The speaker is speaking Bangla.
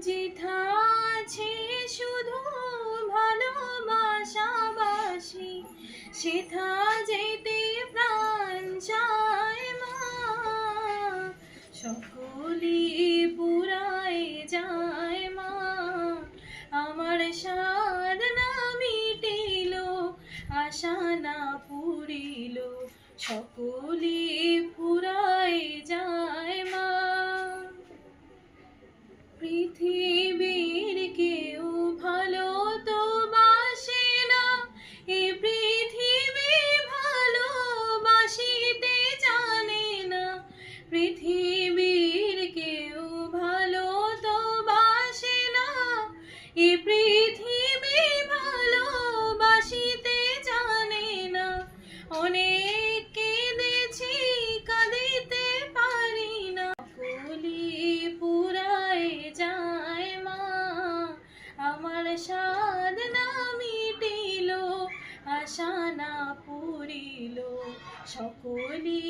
যেথা আছে শুধু ভালোবাসাবাসি, সেথা যেতে প্রাণ চায় মা। সকলি পুরায় যায় মা, আমার সাধ না মিটিল, আশা না পুরিল, সকলি পুরায় যায় মা। পৃথিবীর কেউ ভালো তো বাসে না, এই পৃথিবী ভালোবাসিতে জানে না। পৃথিবীর কেউ ভালো তো বাসে না, এই পৃথিবী ভালোবাসিতে জানে না। অনেক কেঁদেছি, কাঁদিতে পারি না, সকলি পুরায় যায় মা, আমার সাধ না মিটিল, আশা না পুরিল, সকলি